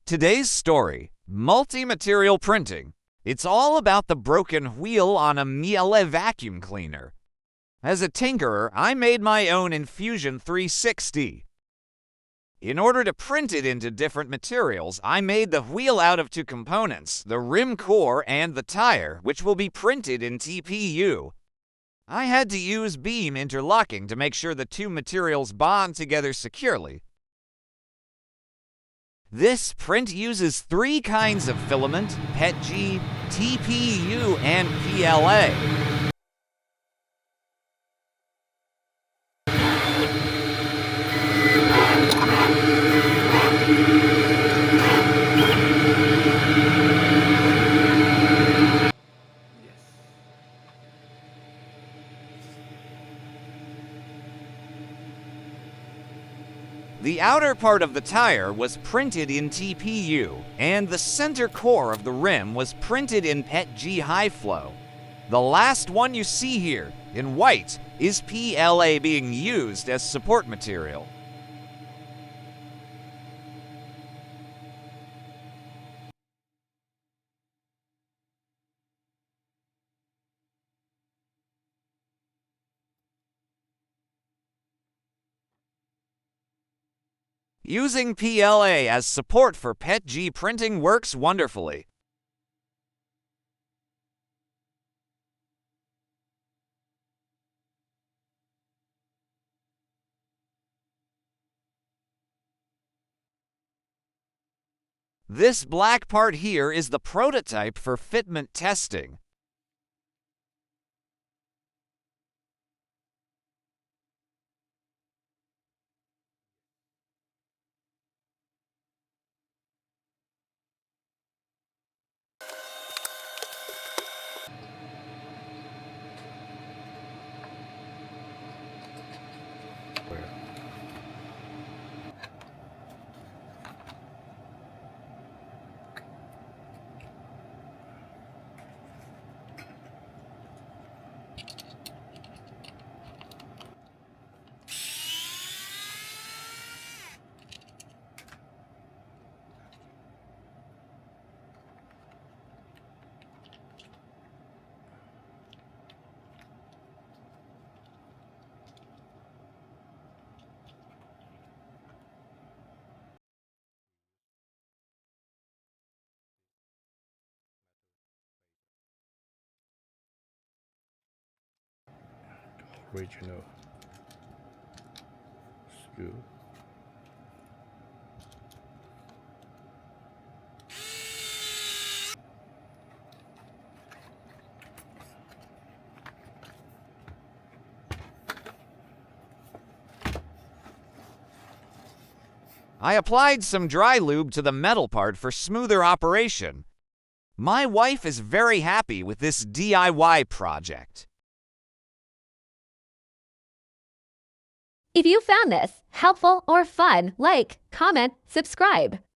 Today's story, multi-material printing. It's all about the broken wheel on a Miele vacuum cleaner. As a tinkerer, I made my own Infusion 360. In order to print it into different materials, I made the wheel out of two components, the rim core and the tire, which will be printed in TPU. I had to use beam interlocking to make sure the two materials bond together securely. This print uses three kinds of filament: PETG, TPU, and PLA. The outer part of the tire was printed in TPU, and the center core of the rim was printed in PETG-High Flow. The last one you see here, in white, is PLA being used as support material. Using PLA as support for PETG printing works wonderfully. This black part here is the prototype for fitment testing. Original screw. I applied some dry lube to the metal part for smoother operation. My wife is very happy with this DIY project. If you found this helpful or fun, like, comment, subscribe.